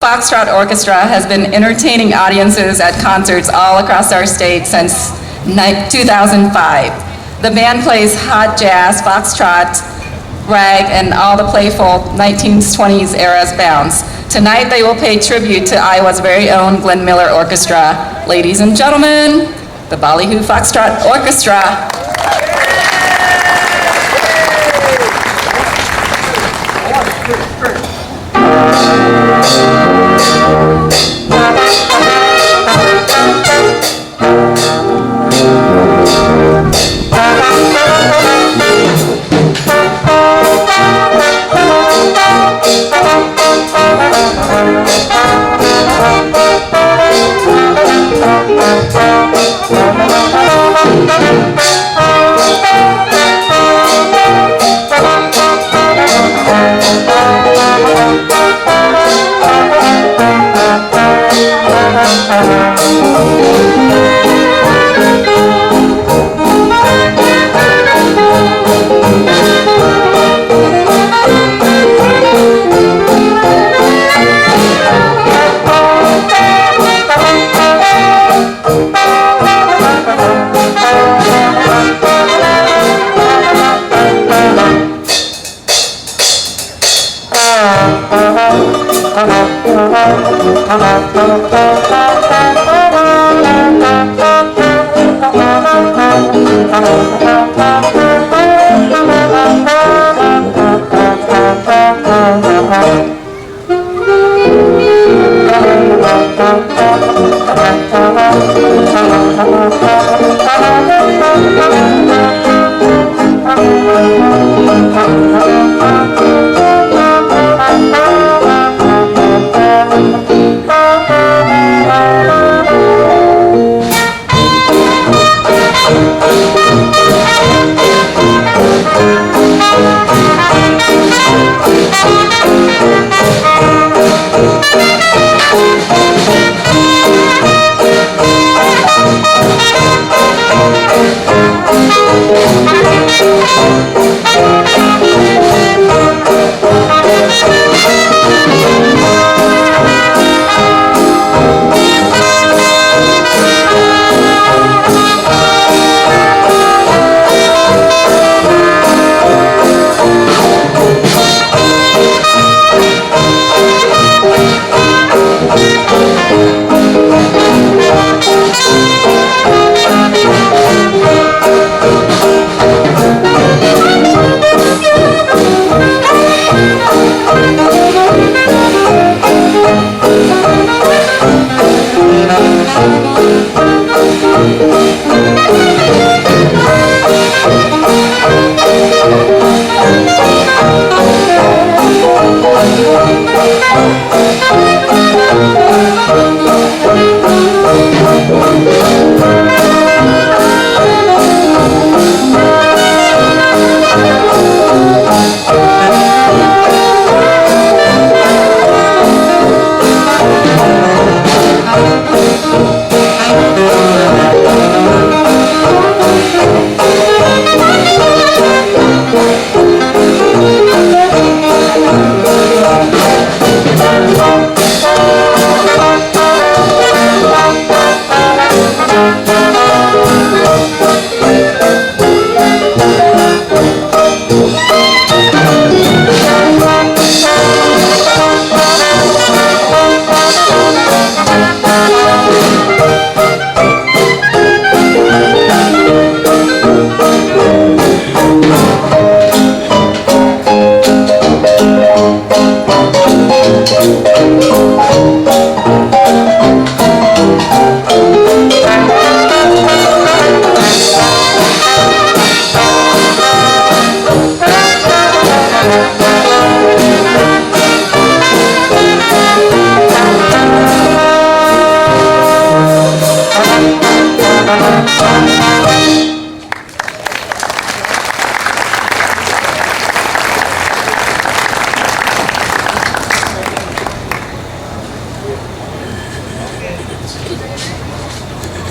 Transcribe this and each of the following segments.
Foxtrot Orchestra has been entertaining audiences at concerts all across our state since 2005. The band plays hot jazz, foxtrot, rag, and all the playful 1920s era's bounds. Tonight they will pay tribute to Iowa's very own Glenn Miller Orchestra. Ladies and gentlemen, the Ballyhoo Foxtrot Orchestra.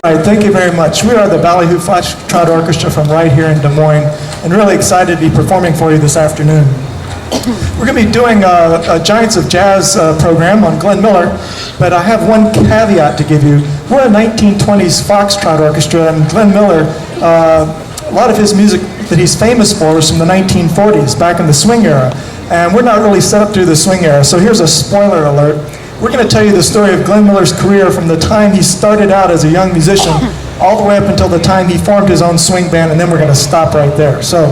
All right, thank you very much. We are the Ballyhoo Foxtrot Orchestra from right here in Des Moines, and really excited to be performing for you this afternoon. We're going to be doing a Giants of Jazz program on Glenn Miller, but I have one caveat to give you. We're a 1920s Foxtrot Orchestra, and Glenn Miller, a lot of his music that he's famous for is from the 1940s, back in the swing era. And we're not really set up through the swing era, so here's a spoiler alert. We're going to tell you the story of Glenn Miller's career from the time he started out as a young musician all the way up until the time he formed his own swing band, and then we're going to stop right there. So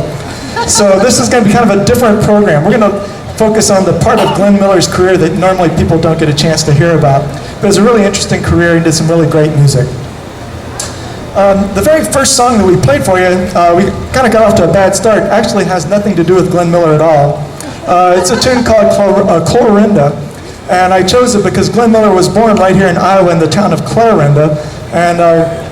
this is going to be kind of a different program. We're going to focus on the part of Glenn Miller's career that normally people don't get a chance to hear about. But it's a really interesting career. He did some really great music. The very first song that we played for you, we kind of got off to a bad start. Actually has nothing to do with Glenn Miller at all. It's a tune called Clarinda, and I chose it because Glenn Miller was born right here in Iowa in the town of Clarinda, and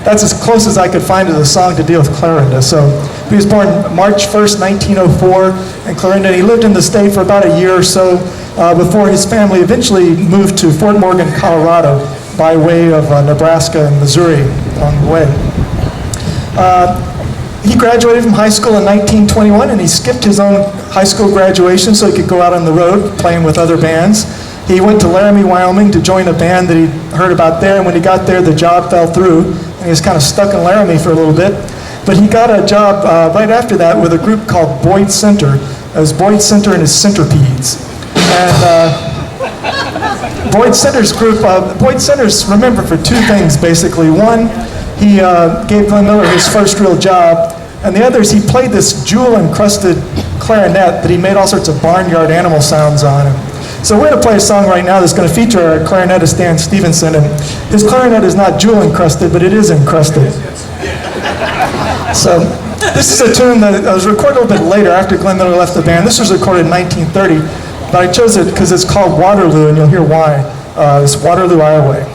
that's as close as I could find to the song to deal with Clarinda. So he was born March 1st, 1904 in Clarinda. He lived in the state for about a year or so before his family eventually moved to Fort Morgan, Colorado, by way of Nebraska and Missouri on the way. He graduated from high school in 1921, and he skipped his own high school graduation so he could go out on the road playing with other bands. He went to Laramie, Wyoming to join a band that he heard about there, and when he got there, the job fell through, and he was kind of stuck in Laramie for a little bit. But he got a job right after that with a group called Boyd Center. It was Boyd Center and his Centipedes. And Boyd Center's group, Boyd Center's remembered for two things, basically. One, he gave Glenn Miller his first real job, and the other is he played this jewel-encrusted clarinet that he made all sorts of barnyard animal sounds on. So we're going to play a song right now that's going to feature our clarinetist Dan Stevenson, and his clarinet is not jewel-encrusted, but it is encrusted. So this is a tune that was recorded a little bit later after Glenn Miller left the band. This was recorded in 1930, but I chose it because it's called Waterloo, and you'll hear why. It's Waterloo, Iowa.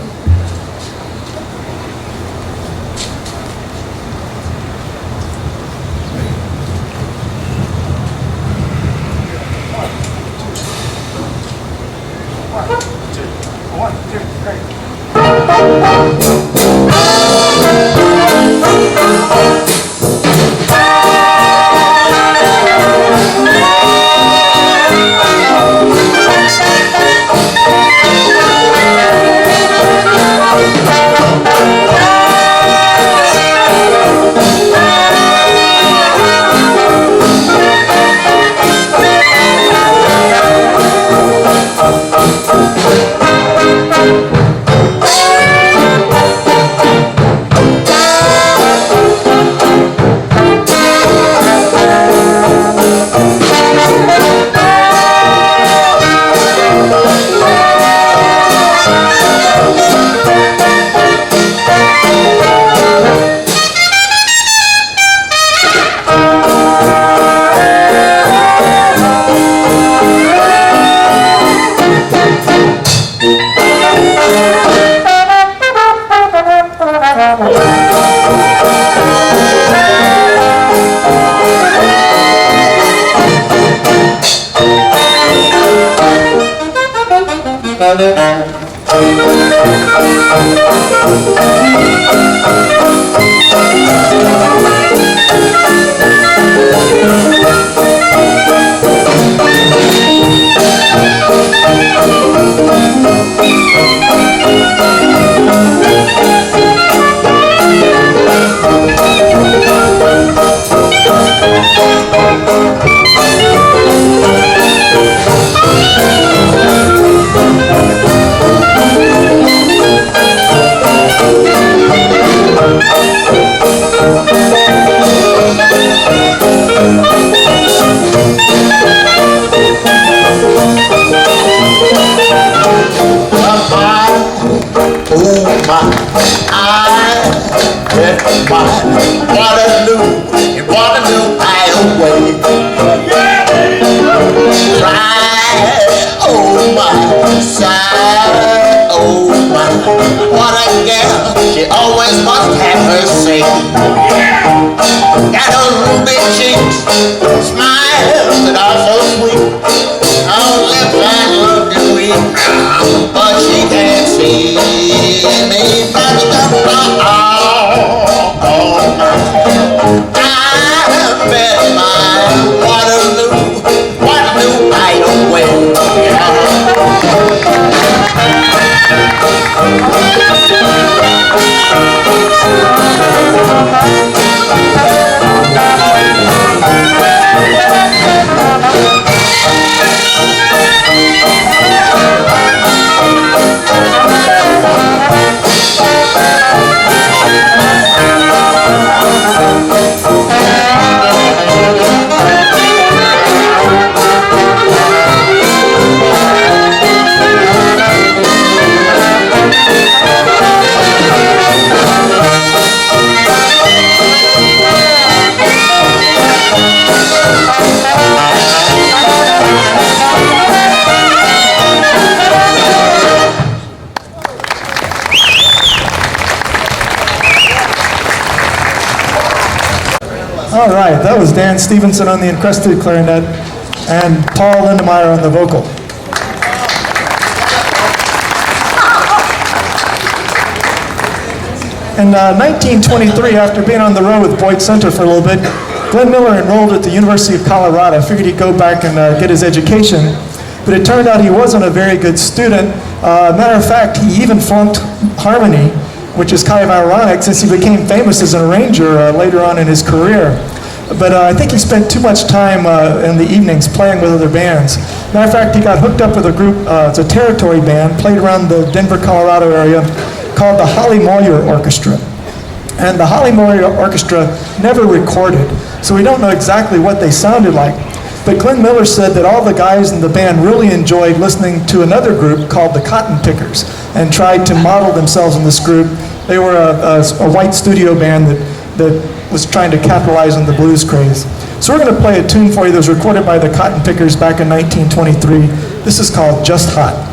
Waterloo, in Waterloo, Iowa. Cry, oh my, sigh, oh my. What a girl, she always must have her say. Got her ruby cheeks, smiles that are so sweet. Her lips I love to eat, but she can't see me. I bet my Waterloo, Waterloo, All right, that was Dan Stevenson on the encrusted clarinet and Paul Lindemeyer on the vocal. In 1923, after being on the road with Boyd Center for a little bit, Glenn Miller enrolled at the University of Colorado. Figured he'd go back and get his education, but it turned out he wasn't a very good student. Matter of fact, he even flunked harmony, which is kind of ironic since he became famous as an arranger later on in his career. But I think he spent too much time in the evenings playing with other bands. Matter of fact, he got hooked up with a group, it's a territory band, played around the Denver, Colorado area, called the Holly Moyer Orchestra. And the Holly Moyer Orchestra never recorded, so we don't know exactly what they sounded like. But Glenn Miller said that all the guys in the band really enjoyed listening to another group called the Cotton Pickers and tried to model themselves in this group. They were a white studio band that was trying to capitalize on the blues craze. So we're going to play a tune for you that was recorded by the Cotton Pickers back in 1923. This is called Just Hot.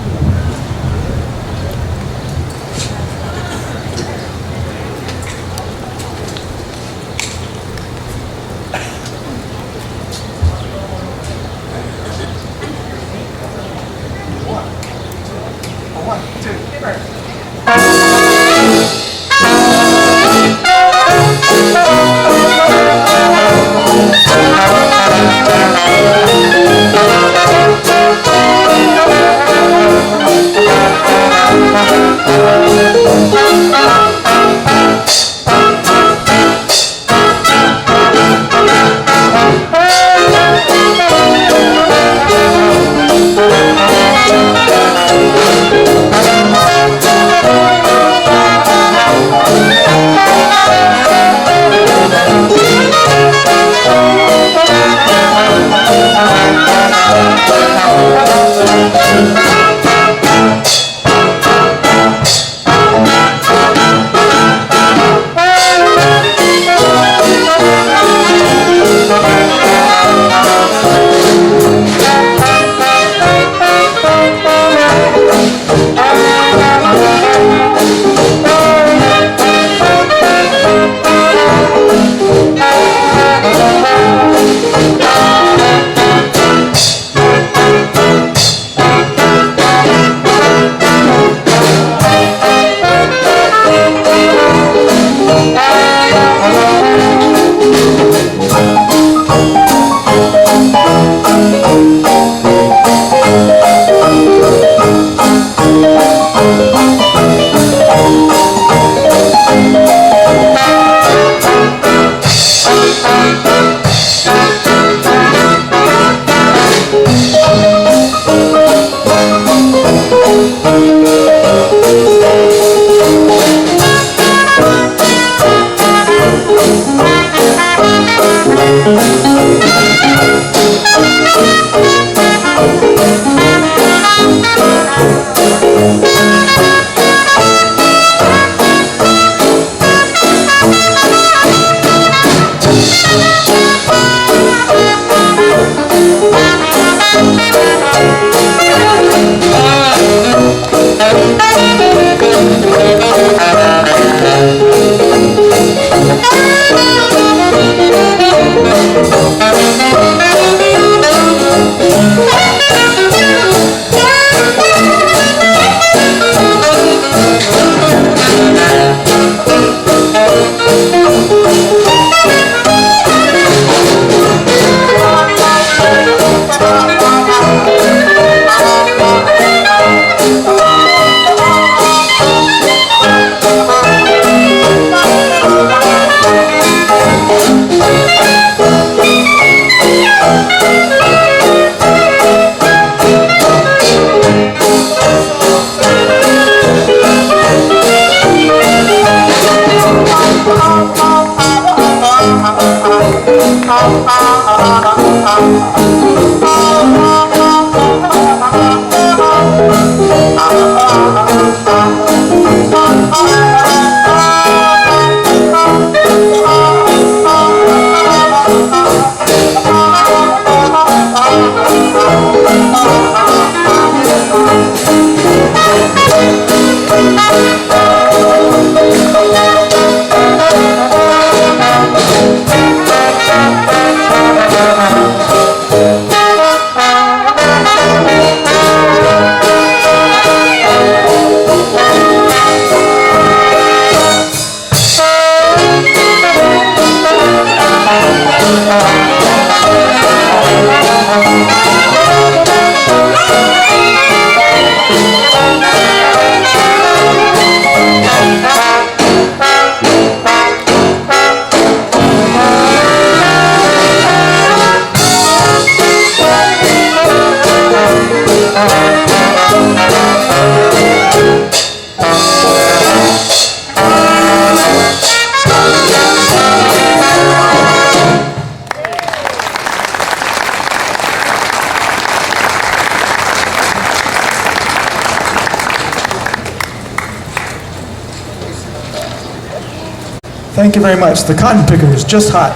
Thank you very much. The Cotton Pickers, just hot.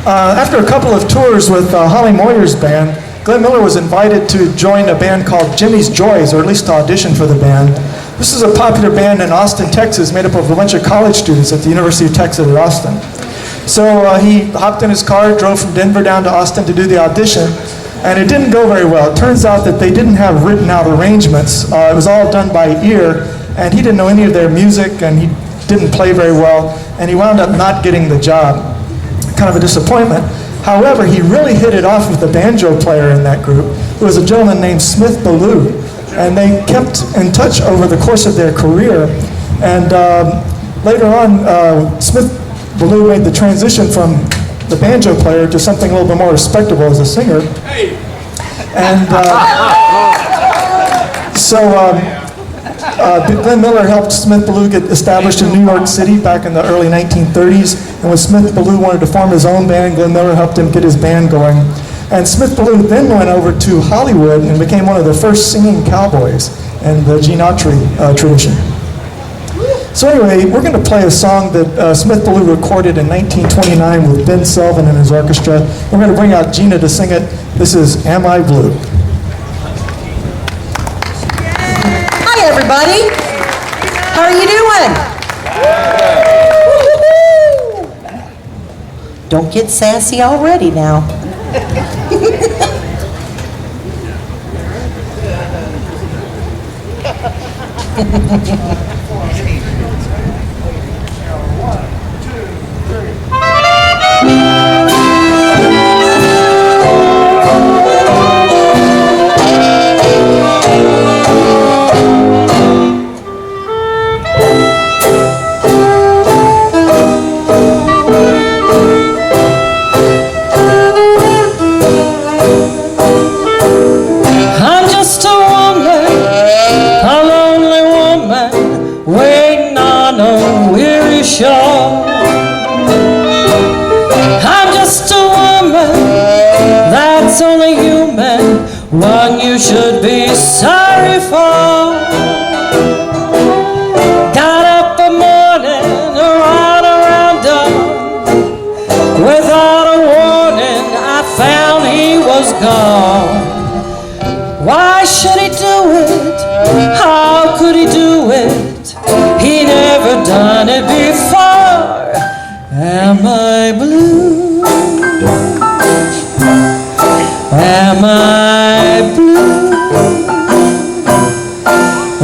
After a couple of tours with Holly Moyer's band, Glenn Miller was invited to join a band called Jimmy's Joys, or at least to audition for the band. This is a popular band in Austin, Texas, made up of a bunch of college students at the University of Texas at Austin. So he hopped in his car, drove from Denver down to Austin to do the audition, and it didn't go very well. It turns out that they didn't have written out arrangements. It was all done by ear, and he didn't know any of their music, and he didn't play very well, and he wound up not getting the job. Kind of a disappointment. However, he really hit it off with the banjo player in that group, who was a gentleman named Smith Ballou, and they kept in touch over the course of their career. And later on, Smith Ballou made the transition from the banjo player to something a little bit more respectable as a singer. And Glenn Miller helped Smith Ballou get established in New York City back in the early 1930s. And when Smith Ballou wanted to form his own band, Glenn Miller helped him get his band going. And Smith Ballou then went over to Hollywood and became one of the first singing cowboys in the Gene Autry tradition. So anyway, we're going to play a song that Smith Ballou recorded in 1929 with Ben Selvin and his orchestra. We're going to bring out Gina to sing it. This is Am I Blue? Hi, everybody. How are you doing? Don't get sassy already now. I'm just a woman, a lonely woman, waiting on a weary shore. I'm just a woman that's only human, one you should be sorry for. Got up a morning around dawn, without a warning I found he was gone. Why should he do it? How could he do it? He never done it before. Am I blue? Am I blue?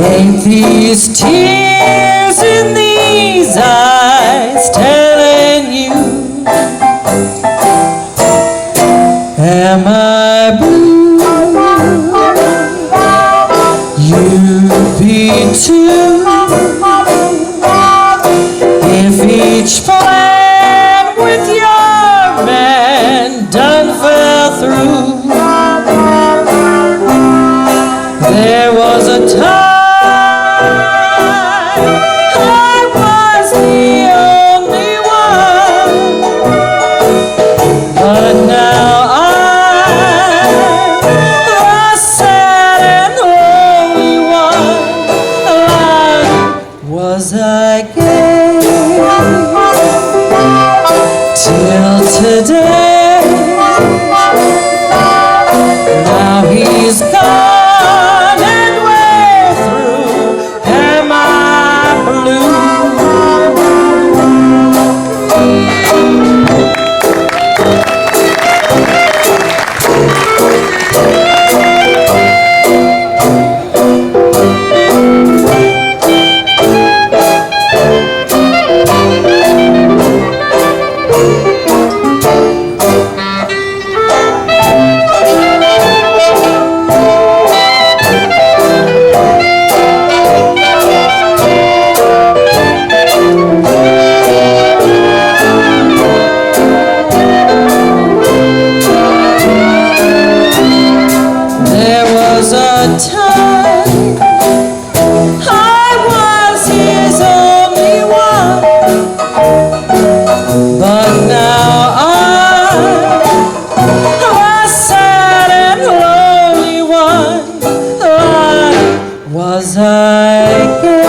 Ain't these tears in these eyes telling you? Am I blue? You'd be too if each plan with your man done fell through. There was a time I was the only one, but now I'm the sad and lonely one. Was I gay till today? Now he's gone and we're through. Am I blue? There was a time I was his only one, but now I'm the sad and lonely one. Was I gay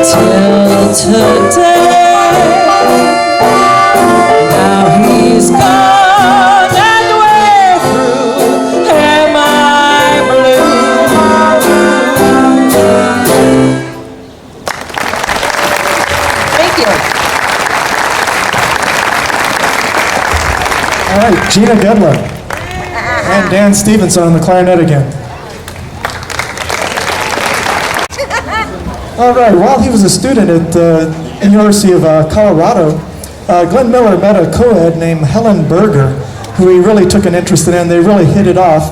till today. Now he's gone and we're through. Am I blue? Thank you. All right, Gina Gedler and Dan Stevenson on the clarinet again. All right, while he was a student at the University of Colorado, Glenn Miller met a co-ed named Helen Berger, who he really took an interest in. They really hit it off.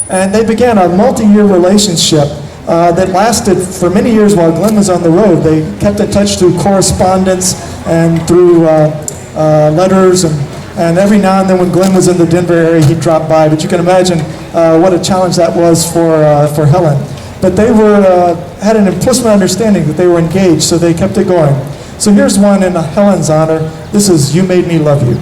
And they began a multi-year relationship that lasted for many years while Glenn was on the road. They kept in touch through correspondence and through letters, and every now and then when Glenn was in the Denver area, he'd drop by. But you can imagine what a challenge that was for Helen. But they had an implicit understanding that they were engaged, so they kept it going. So here's one in Helen's honor. This is You Made Me Love You.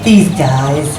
These guys.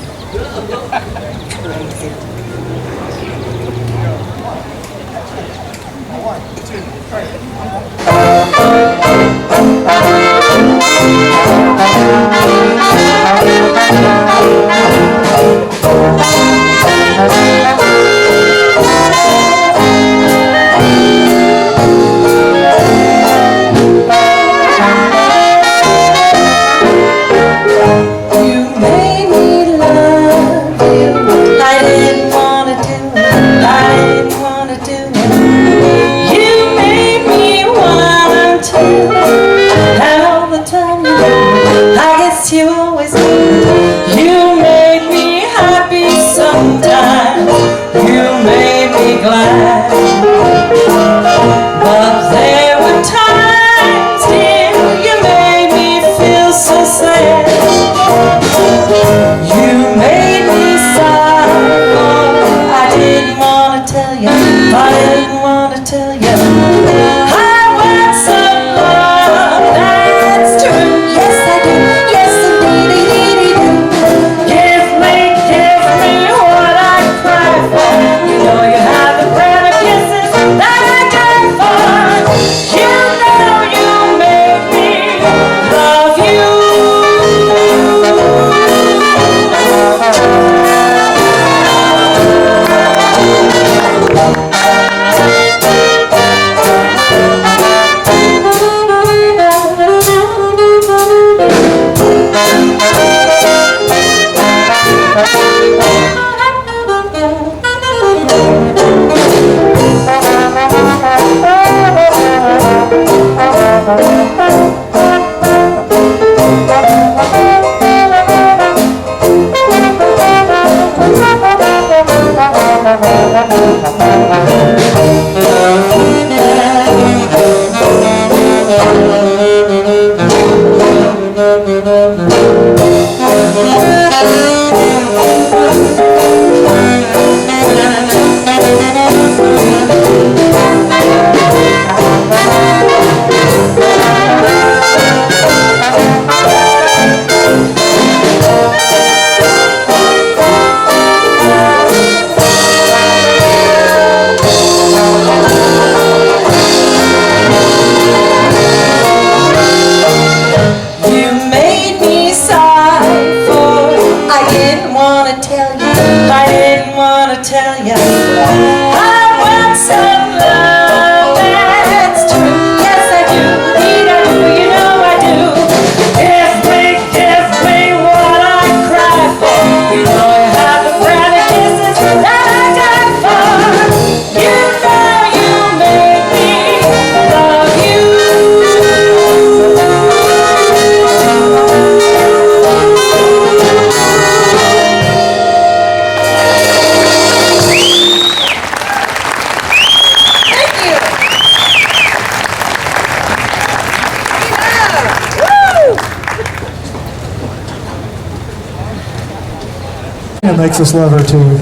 It makes us love her too,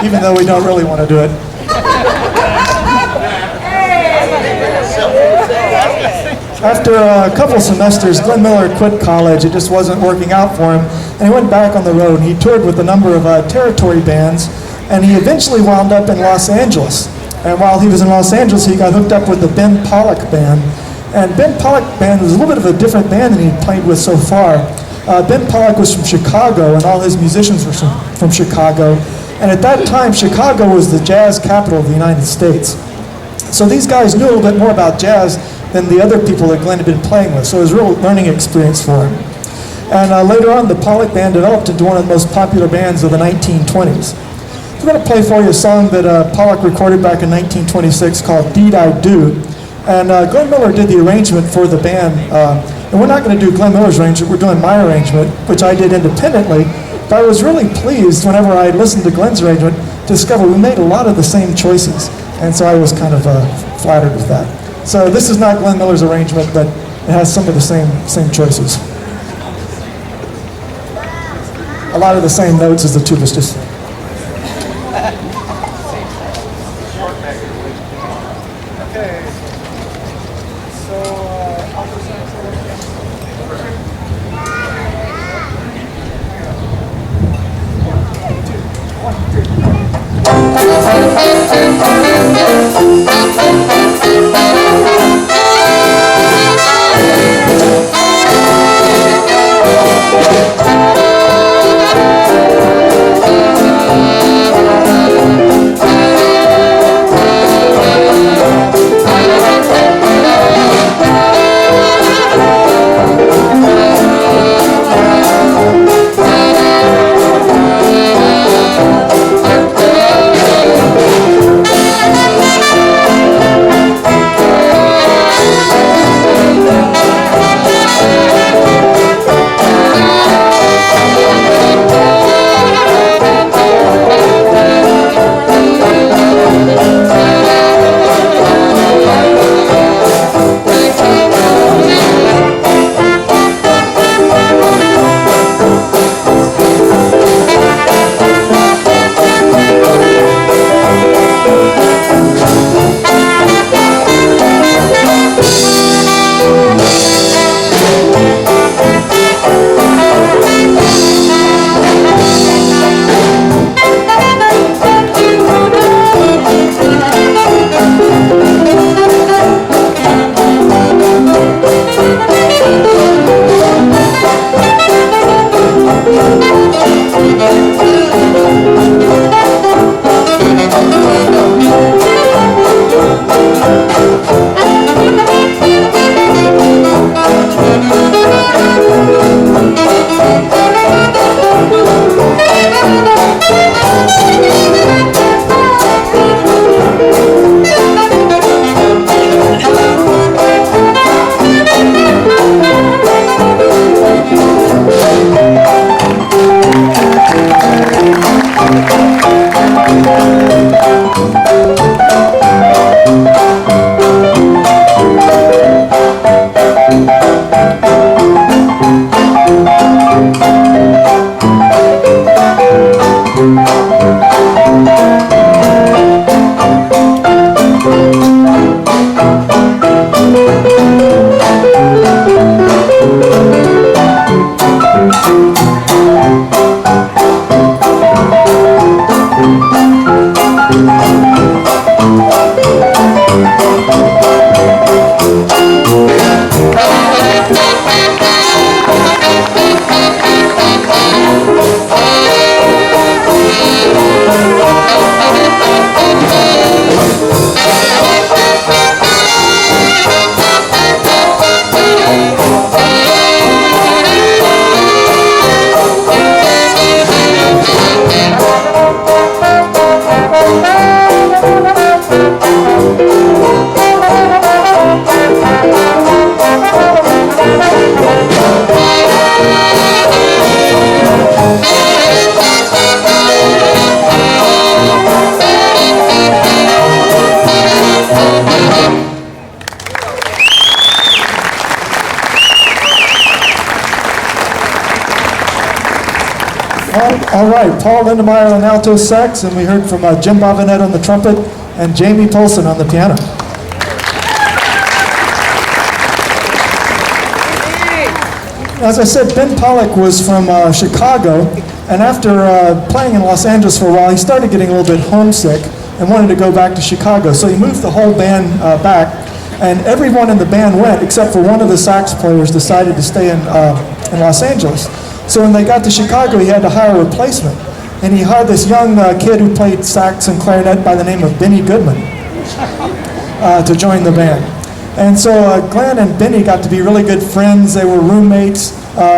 even though we don't really want to do it. After a couple semesters, Glenn Miller quit college. It just wasn't working out for him, and he went back on the road. He toured with a number of territory bands, and he eventually wound up in Los Angeles. And while he was in Los Angeles, he got hooked up with the Ben Pollock Band. And Ben Pollock Band was a little bit of a different band than he'd played with so far. Ben Pollock was from Chicago, and all his musicians were from Chicago. And at that time, Chicago was the jazz capital of the United States. So these guys knew a little bit more about jazz than the other people that Glenn had been playing with. So it was a real learning experience for him. And later on, the Pollock Band developed into one of the most popular bands of the 1920s. We're going to play for you a song that Pollock recorded back in 1926 called Deed I Do. And Glenn Miller did the arrangement for the band. And we're not going to do Glenn Miller's arrangement, we're doing my arrangement, which I did independently. But I was really pleased whenever I listened to Glenn's arrangement to discover we made a lot of the same choices. And so I was kind of flattered with that. So this is not Glenn Miller's arrangement, but it has some of the same choices. A lot of the same notes as the tubas, just. All right, Paul Lindemeyer on alto sax, and we heard from Jim Bobinet on the trumpet and Jamie Polson on the piano. As I said, Ben Pollack was from Chicago, and after playing in Los Angeles for a while, he started getting a little bit homesick and wanted to go back to Chicago. So he moved the whole band back, and everyone in the band went except for one of the sax players decided to stay in Los Angeles. So when they got to Chicago, he had to hire a replacement, and he hired this young kid who played sax and clarinet by the name of Benny Goodman to join the band. And so Glenn and Benny got to be really good friends. They were roommates.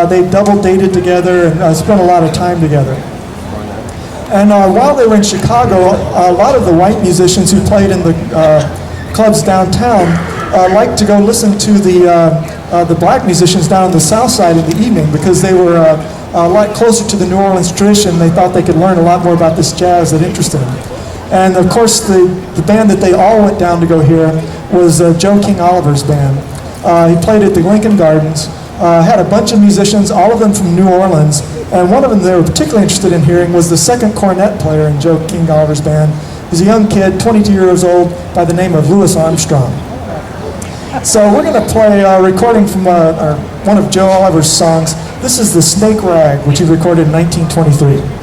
They double dated together and spent a lot of time together. And while they were in Chicago, a lot of the white musicians who played in the clubs downtown liked to go listen to the black musicians down on the south side in the evening because they were a lot closer to the New Orleans tradition. They thought they could learn a lot more about this jazz that interested them. And of course, the band that they all went down to go hear was Joe King Oliver's band. He played at the Lincoln Gardens, had a bunch of musicians, all of them from New Orleans, and one of them they were particularly interested in hearing was the second cornet player in Joe King Oliver's band. He's a young kid, 22 years old, by the name of Louis Armstrong. So we're going to play a recording from one of Joe Oliver's songs. This is The Snake Rag, which he recorded in 1923.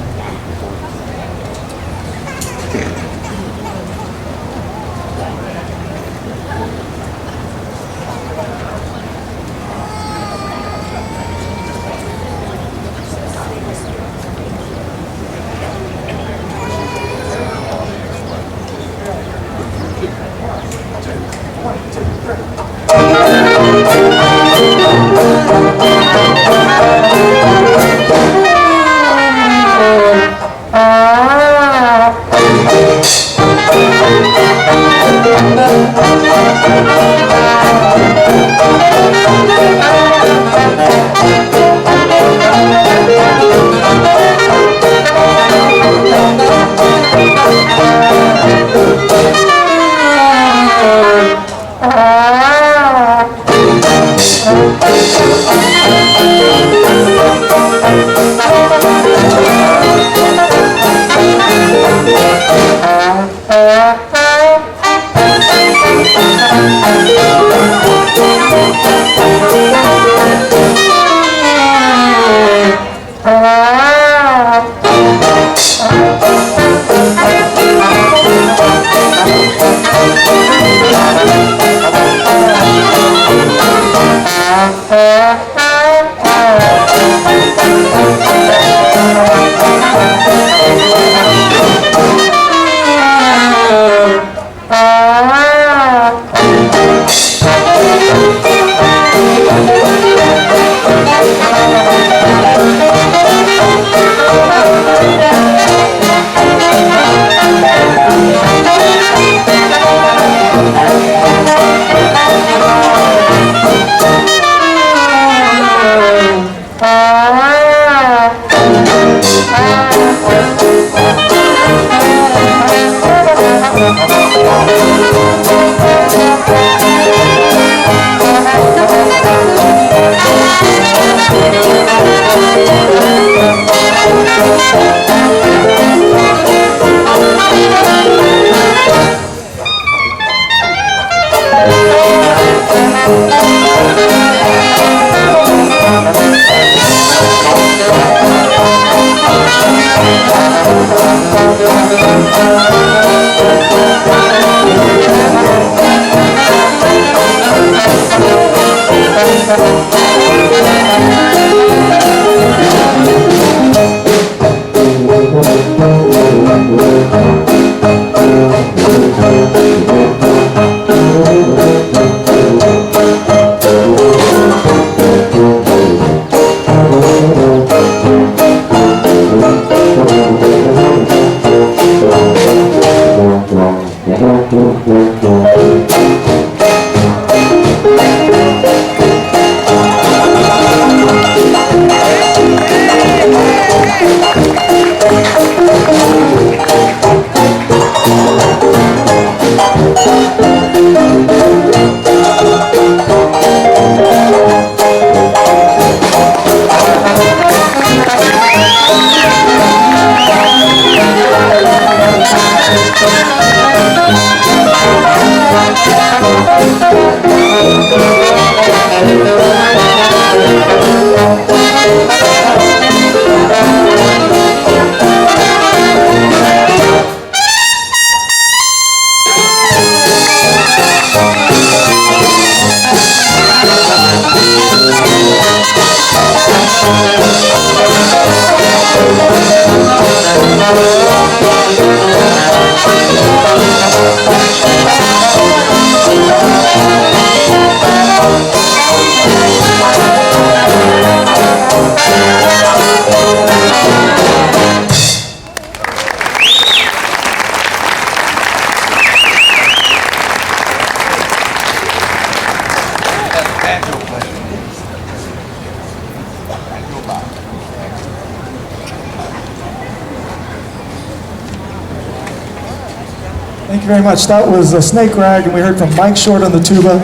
Thank you very much. That was Snake Rag, and we heard from Mike Short on the tuba,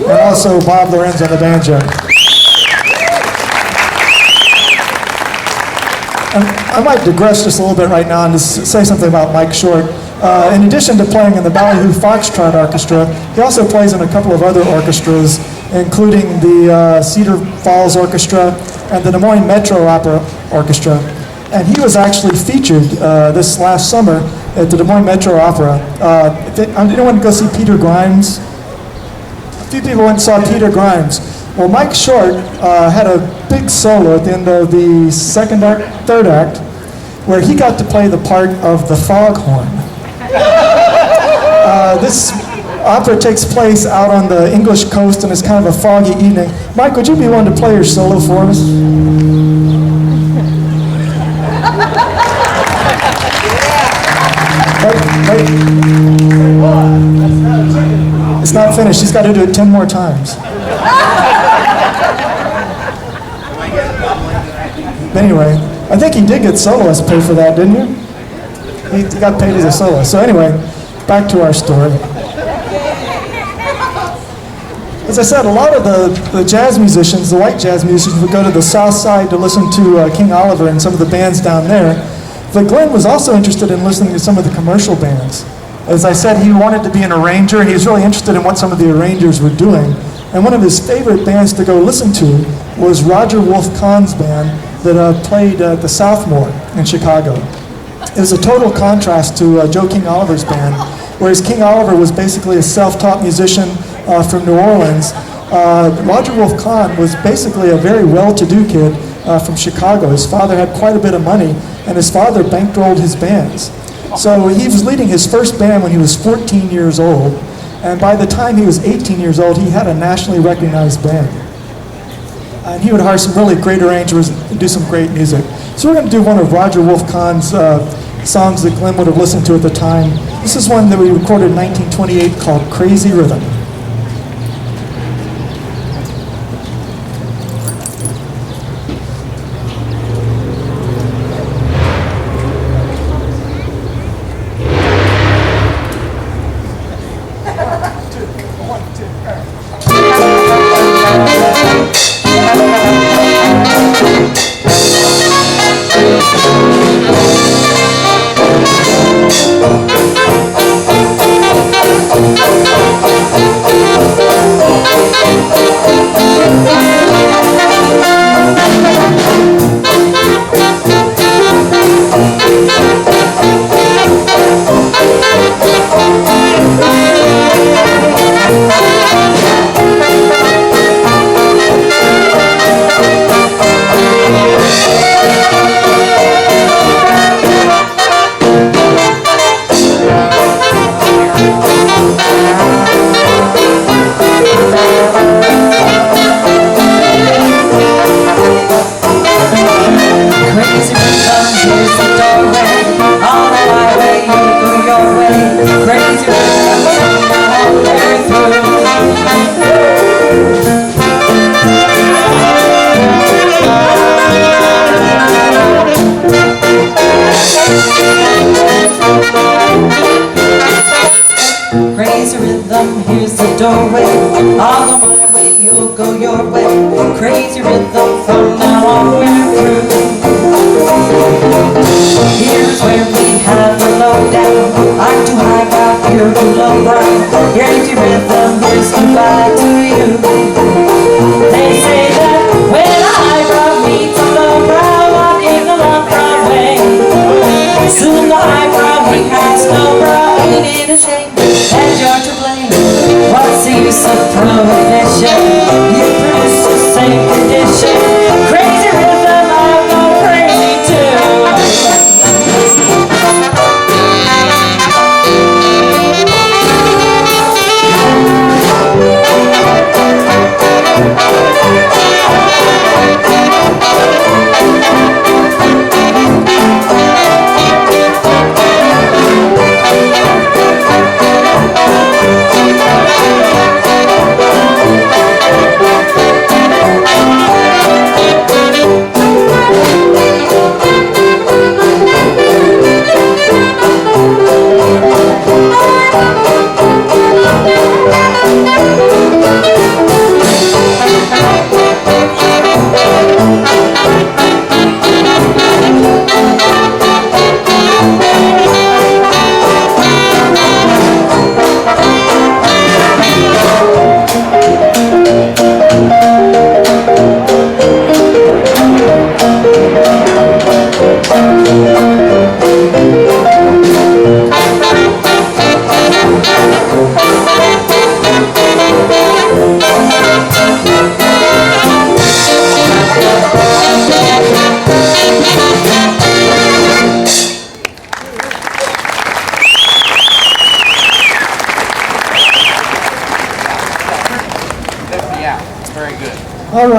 and also Bob Lorenz on the banjo. I might digress just a little bit right now and just say something about Mike Short. In addition to playing in the Ballyhoo Foxtrot Orchestra, he also plays in a couple of other orchestras, including the Cedar Falls Orchestra and the Des Moines Metro Opera Orchestra. And he was actually featured this last summer at the Des Moines Metro Opera. Anyone go see Peter Grimes? A few people went and saw Peter Grimes. Well, Mike Short had a big solo at the end of the third act, where he got to play the part of the foghorn. This opera takes place out on the English coast, and it's kind of a foggy evening. Mike, would you be willing to play your solo for us? Wait. It's not finished. He's got to do it 10 more times. Anyway, I think he did get soloist pay for that, didn't you? He got paid as a soloist. So anyway, back to our story. As I said, a lot of the jazz musicians, the white jazz musicians, would go to the South Side to listen to King Oliver and some of the bands down there. But Glenn was also interested in listening to some of the commercial bands. As I said, he wanted to be an arranger. He was really interested in what some of the arrangers were doing. And one of his favorite bands to go listen to was Roger Wolf Kahn's band that played at the Southmore in Chicago. It was a total contrast to Joe King Oliver's band, whereas King Oliver was basically a self-taught musician from New Orleans. Roger Wolf Kahn was basically a very well-to-do kid from Chicago. His father had quite a bit of money, and his father bankrolled his bands. So he was leading his first band when he was 14 years old, and by the time he was 18 years old, he had a nationally recognized band. And he would hire some really great arrangers and do some great music. So we're going to do one of Roger Wolf Kahn's songs that Glenn would have listened to at the time. This is one that we recorded in 1928 called Crazy Rhythm. Crazy rhythm, here's the doorway. I'll go my way, you'll go your way. Crazy rhythm, from now on we're through. Here's where we have the lowdown. I'm too high brow, you're too low brow. Crazy rhythm, here's goodbye to you. They say that when a high brow meets a low brow, walking the love way. Soon the high brow, he has no brow, ain't it a shame? And you're to blame. What's the use of prohibition? You produce the same condition. Crazy rhythm, I'll go crazy too.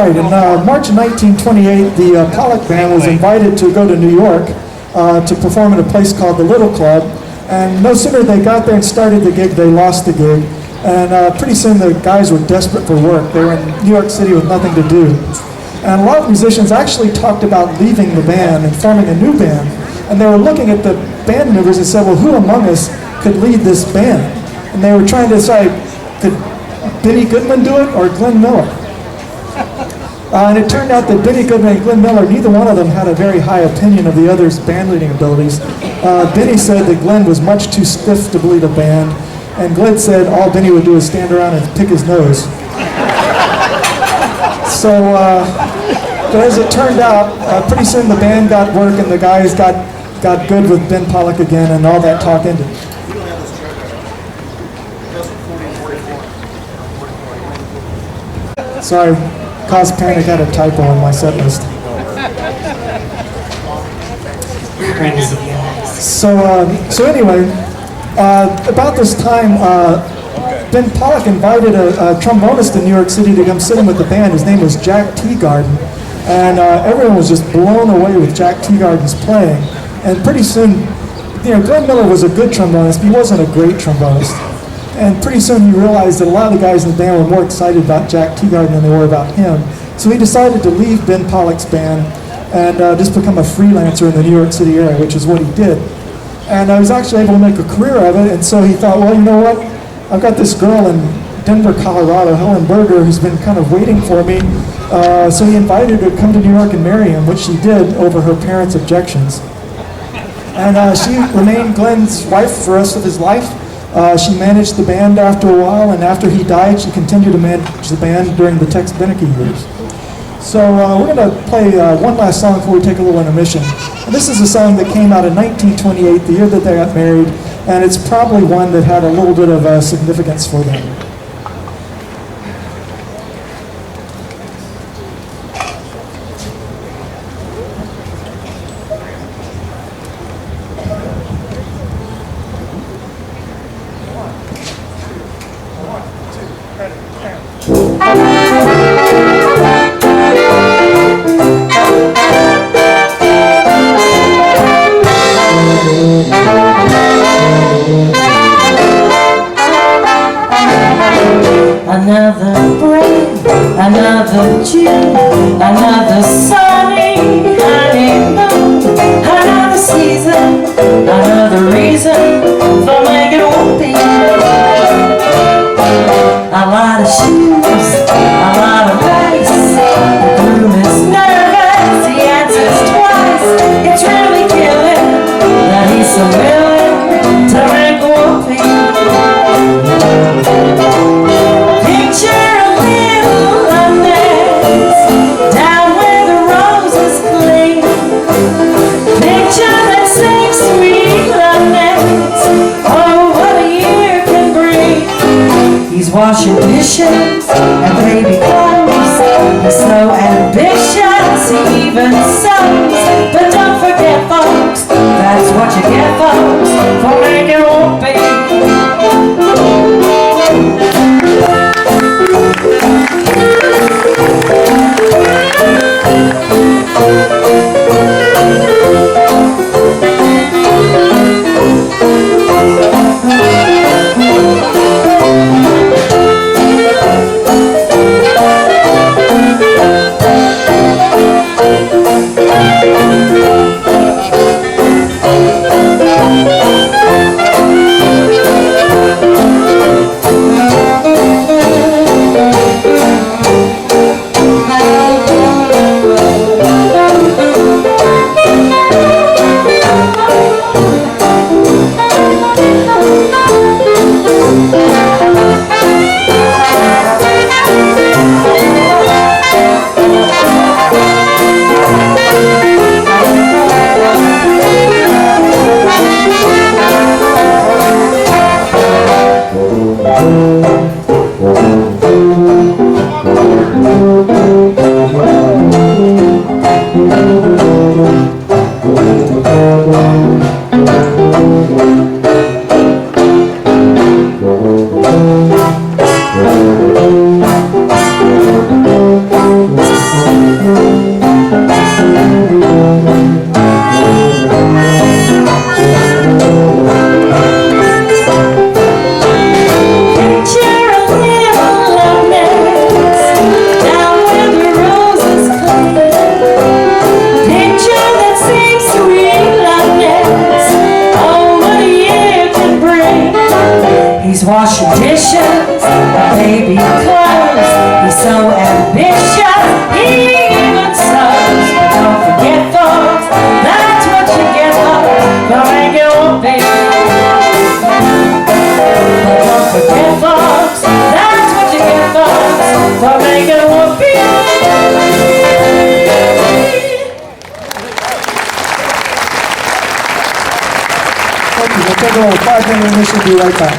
right. In March of 1928, the Pollock Band was invited to go to New York to perform at a place called the Little Club. And no sooner they got there and started the gig, they lost the gig. And pretty soon the guys were desperate for work. They were in New York City with nothing to do. And a lot of musicians actually talked about leaving the band and forming a new band. And they were looking at the band members and said, well, who among us could lead this band? And they were trying to decide, could Benny Goodman do it or Glenn Miller? And it turned out that Benny Goodman and Glenn Miller, neither one of them had a very high opinion of the other's band leading abilities. Benny said that Glenn was much too stiff to lead a band, and Glenn said all Benny would do is stand around and pick his nose. So, but as it turned out, pretty soon the band got work and the guys got good with Ben Pollock again, and all that talk ended. Sorry, caused panic, had a typo in my set list. So anyway, about this time, Ben Pollock invited a trombonist in New York City to come sit in with the band. His name was Jack Teagarden, and everyone was just blown away with Jack Teagarden's playing. And pretty soon, Glenn Miller was a good trombonist, but he wasn't a great trombonist. And pretty soon he realized that a lot of the guys in the band were more excited about Jack Teagarden than they were about him. So he decided to leave Ben Pollock's band and just become a freelancer in the New York City area, which is what he did. And I was actually able to make a career of it, and so he thought, well, you know what? I've got this girl in Denver, Colorado, Helen Berger, who's been kind of waiting for me. So he invited her to come to New York and marry him, which she did over her parents' objections. And she remained Glenn's wife for the rest of his life. She managed the band after a while, and after he died, she continued to manage the band during the Tex Beneke years. So we're going to play one last song before we take a little intermission. And this is a song that came out in 1928, the year that they got married, and it's probably one that had a little bit of significance for them. Another break, another June, another sunny honeymoon, another season, another reason for making whoopee. A lot of shoes, a lot of rice, the groom is nervous, he answers twice. It's really killing that he's so willing to make whoopee. He's washing dishes and baby clothes. He's so ambitious, he even sews. But don't forget, folks, that's what you get, folks, for making whoopee. We'll take a little 5-minute intermission and be right back.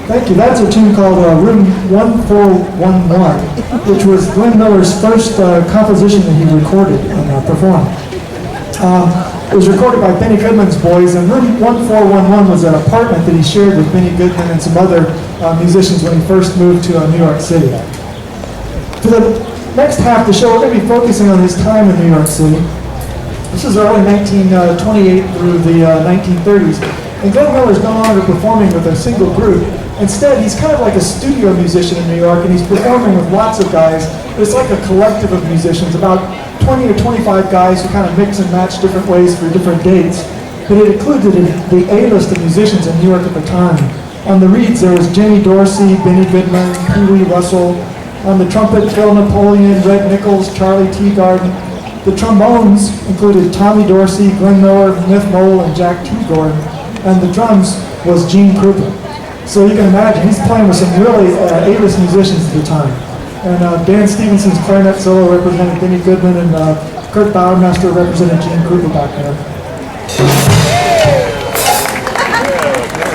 Thank you. That's a tune called Room 1411, which was Glenn Miller's first composition that he recorded and performed. It was recorded by Benny Goodman's boys, and Room 1411 was an apartment that he shared with Benny Goodman and some other musicians when he first moved to New York City. For the next half of the show, we're going to be focusing on his time in New York City. This is early 1928 through the 1930s, and Glenn Miller's no longer performing with a single group. Instead, he's kind of like a studio musician in New York, and he's performing with lots of guys. It's like a collective of musicians, about 20 or 25 guys who kind of mix and match different ways for different dates. But it included the A-list of musicians in New York at the time. On the reeds, there was Jenny Dorsey, Benny Goodman, Pee Wee Russell. On the trumpet, Phil Napoleon, Red Nichols, Charlie Teagarden. The trombones included Tommy Dorsey, Glenn Miller, Miff Mole, and Jack Teagarden. And the drums was Gene Krupa. So you can imagine, he's playing with some really A-list musicians at the time. And Dan Stevenson's clarinet solo represented Benny Goodman, and Kurt Bauermeister represented Gene Krupa back there.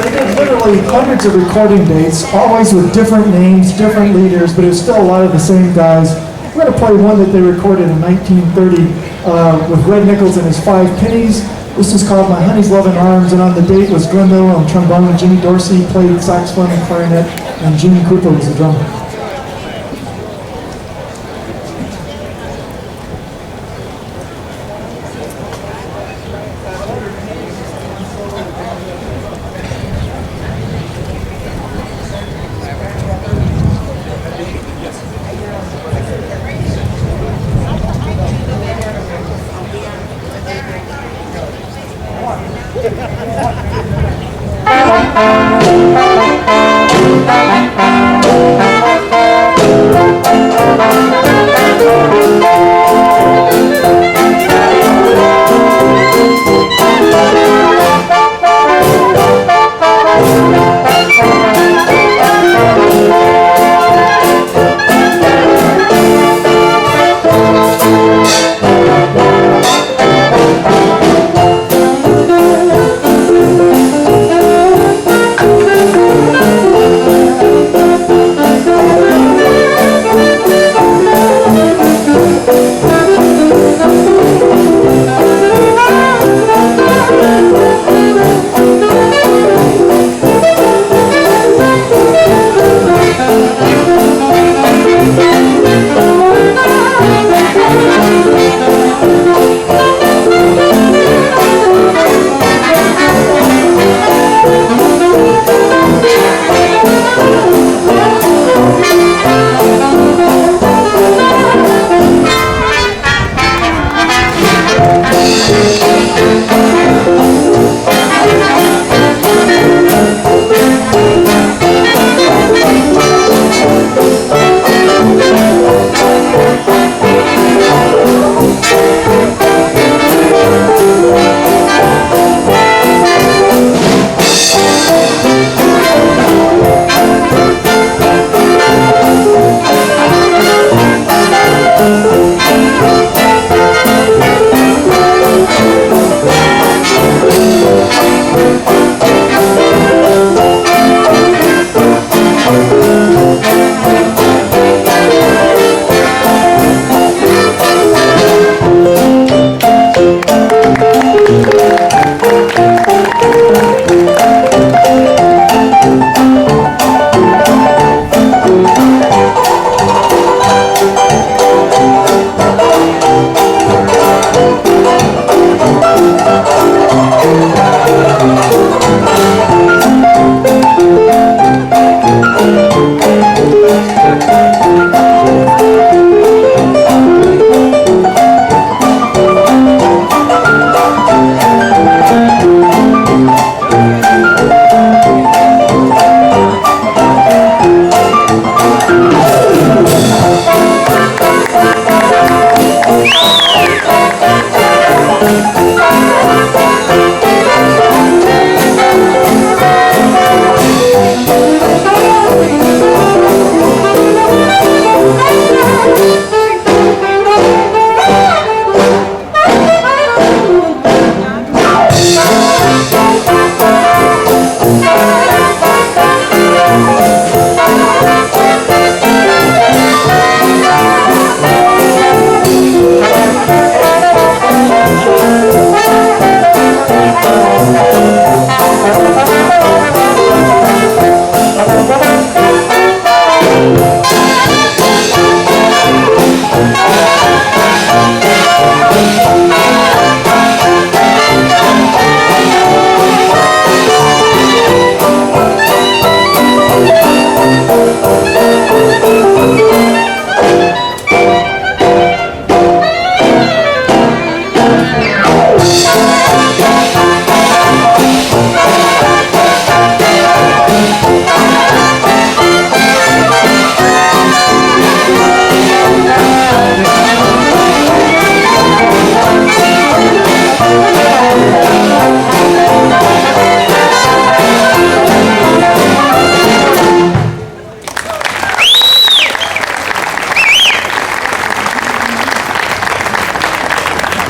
They did literally hundreds of recording dates, always with different names, different leaders, but it was still a lot of the same guys. We're going to play one that they recorded in 1930 with Red Nichols and his Five Pennies. This is called My Honey's Loving Arms, and on the date was Glenn Miller on trombone, and Jimmy Dorsey played saxophone and clarinet, and Gene Krupa was the drummer.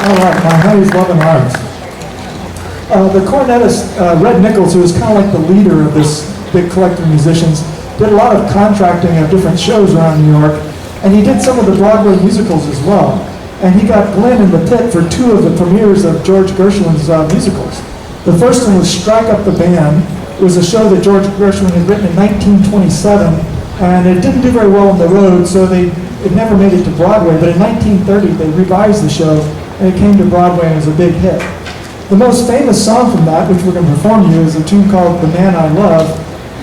All right, my honey's loving hearts. The cornetist, Red Nichols, who was kind of like the leader of this big collective of musicians, did a lot of contracting of different shows around New York, and he did some of the Broadway musicals as well. And he got Glenn in the pit for 2 of the premieres of George Gershwin's musicals. The first one was Strike Up the Band. It was a show that George Gershwin had written in 1927, and it didn't do very well on the road, so it never made it to Broadway. But in 1930, they revised the show, and it came to Broadway and was a big hit. The most famous song from that, which we're going to perform to you, is a tune called The Man I Love.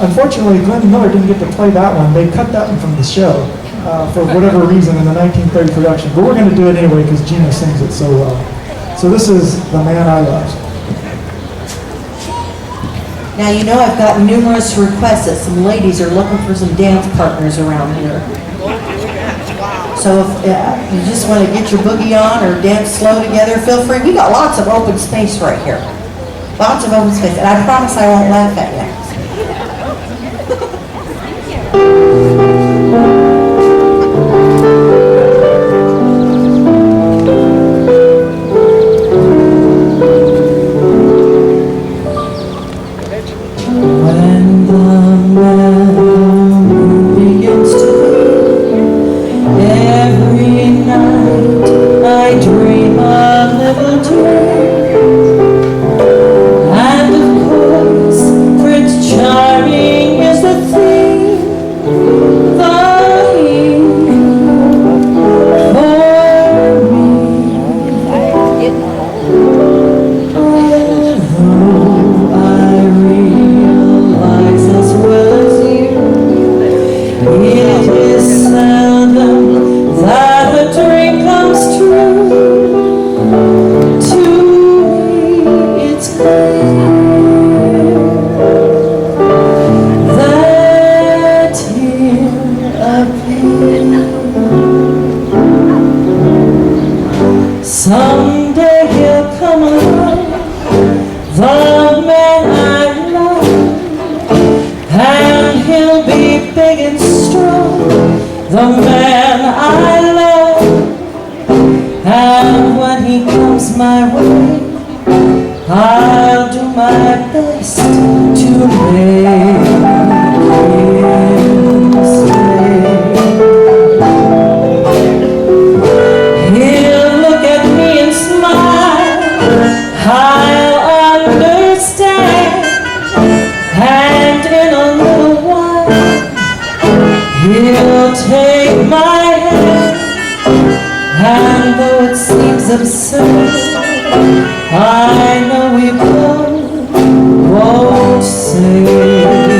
Unfortunately, Glenn Miller didn't get to play that one. They cut that one from the show for whatever reason in the 1930 production. But we're going to do it anyway because Gina sings it so well. So this is The Man I Love. Now, you know I've got numerous requests that some ladies are looking for some dance partners around here. So if you just want to get your boogie on or dance slow together, feel free. We got lots of open space right here. Lots of open space. And I promise I won't laugh at you. When the moon begins to wane, every night I dream a little dream. And of course, Prince Charming is the theme, the hero for me. Oh, I realize as well as you, it is seldom that a dream comes true. To me, it's clear that here appears someday he'll come along, the man I love, and he'll be big and strong, the man I love. And when he comes my way, I'll do my best to make him stay. He'll look at me and smile, I'll understand, and in a little while he'll take my hand. And though it seems absurd, I know we both won't say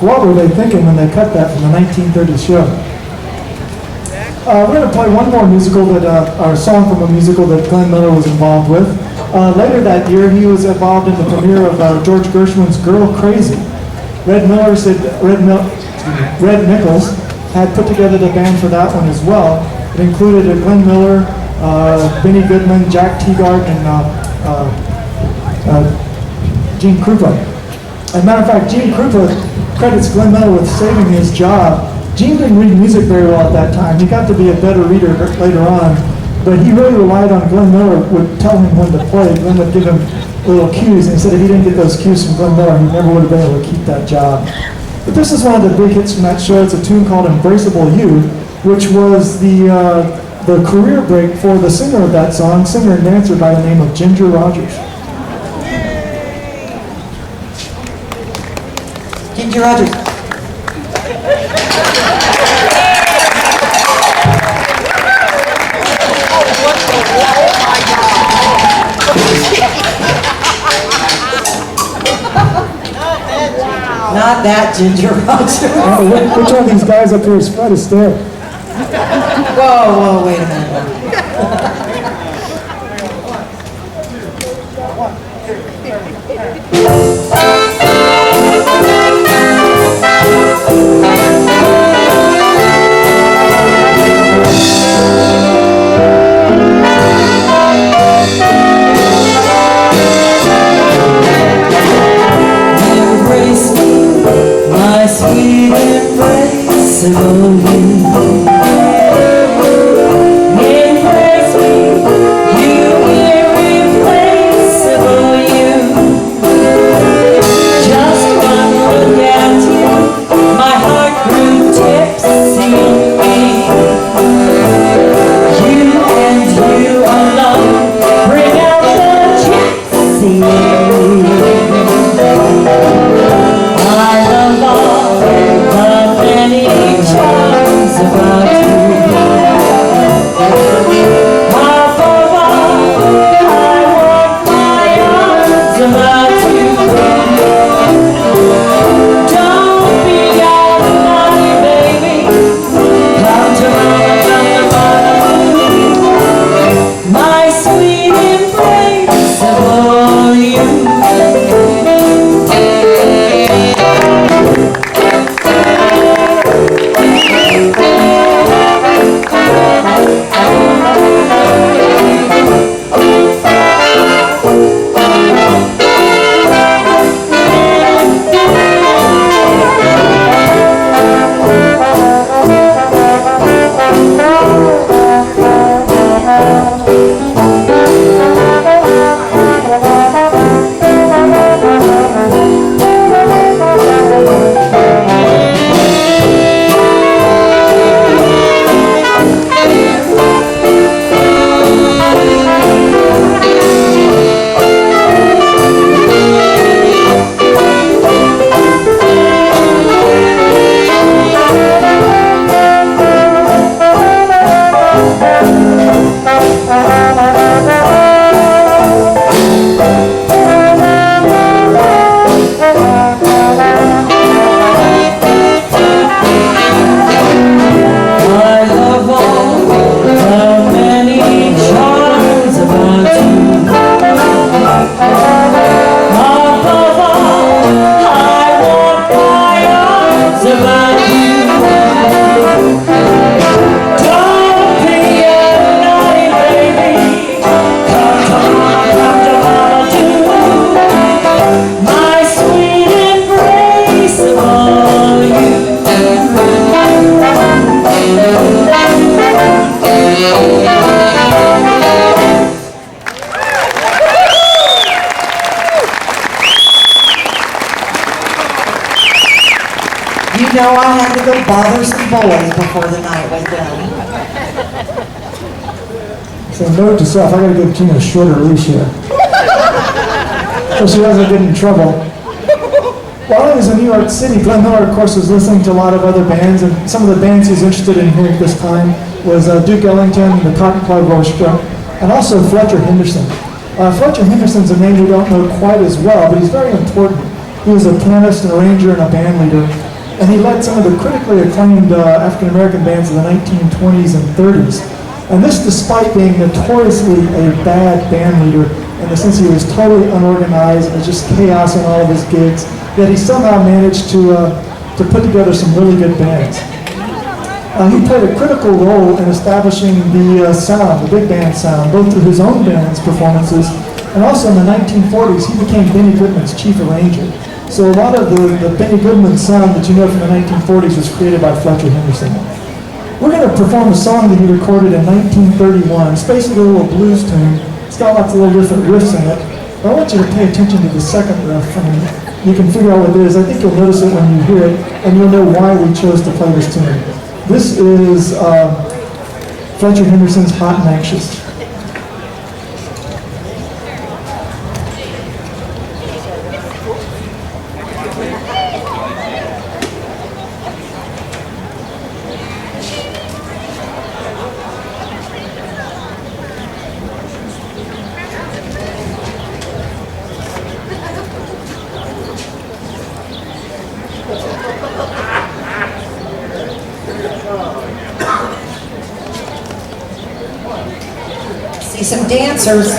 what were they thinking when they cut that from the 1930s show? We're going to play one more musical or song from a musical that Glenn Miller was involved with. Later that year, he was involved in the premiere of George Gershwin's Girl Crazy. Red Nichols had put together the band for that one as well. It included Glenn Miller, Benny Goodman, Jack Teagard, and Gene Krupa. As a matter of fact, Gene Krupa credits Glenn Miller with saving his job. Gene didn't read music very well at that time. He got to be a better reader later on, but he really relied on Glenn Miller, would tell him when to play. Glenn would give him little cues, and he said if he didn't get those cues from Glenn Miller, he never would have been able to keep that job. But this is one of the big hits from that show. It's a tune called Embraceable You, which was the career break for the singer of that song, singer and dancer by the name of Ginger Rogers. Ginger Rogers. Not that Ginger Rogers. Which one of these guys up here is Fred Astaire? Whoa, wait a minute. Embrace me, my sweet embraceable you. Embrace me, you irreplaceable you. Just one look at you, my heart grew tipsy in me. You and you alone bring out the gypsy in me. I love all the many charms about you. Above all, I want my arms about you. Don't be all naughty, baby. Come to mama from the bottom. My sweet embraceable you. You know I had to go bother some boys before the night was done. So note to self, I gotta give Tina a shorter leash here. So she doesn't get in trouble. While he was in New York City, Glenn Miller, of course, was listening to a lot of other bands, and some of the bands he was interested in hearing at this time was Duke Ellington, the Cotton Club Orchestra, and also Fletcher Henderson. Fletcher Henderson's a name we don't know quite as well, but he's very important. He was a pianist, an arranger, and a band leader. And he led some of the critically acclaimed African-American bands of the 1920s and 30s. And this despite being notoriously a bad band leader, in the sense he was totally unorganized, and was just chaos in all of his gigs, yet he somehow managed to put together some really good bands. He played a critical role in establishing the sound, the big band sound, both through his own band's performances, and also in the 1940s, he became Benny Goodman's chief arranger. So a lot of the Benny Goodman sound that you know from the 1940s was created by Fletcher Henderson. We're going to perform a song that he recorded in 1931. It's basically a little blues tune. It's got lots of little different riffs in it. But I want you to pay attention to the second riff. You can figure out what it is. I think you'll notice it when you hear it, and you'll know why we chose to play this tune. This is Fletcher Henderson's Hot and Anxious. See some dancers.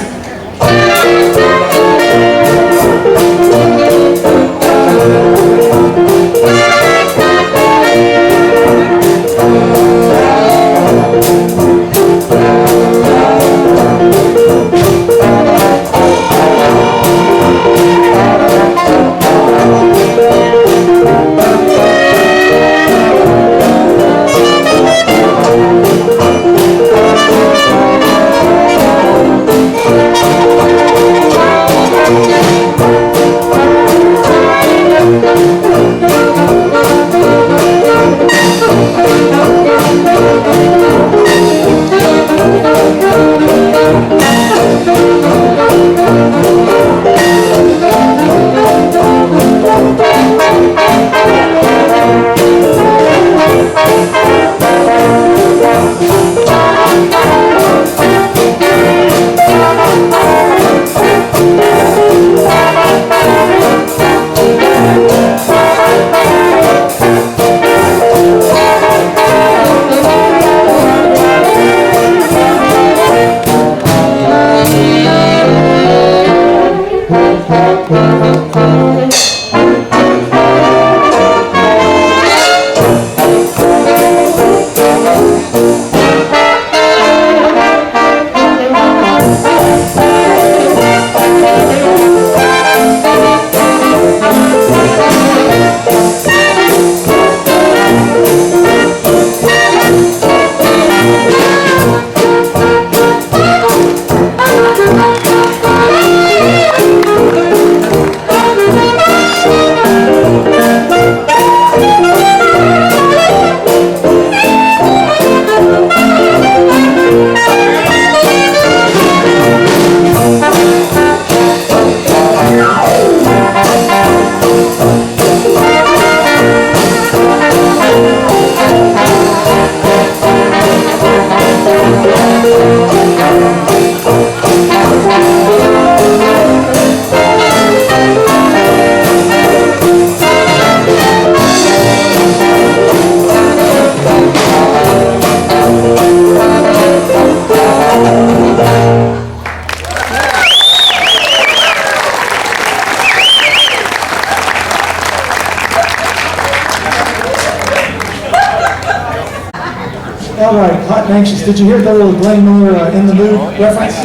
All right, Hot and Anxious. Did you hear the little Glenn Miller In the Mood reference?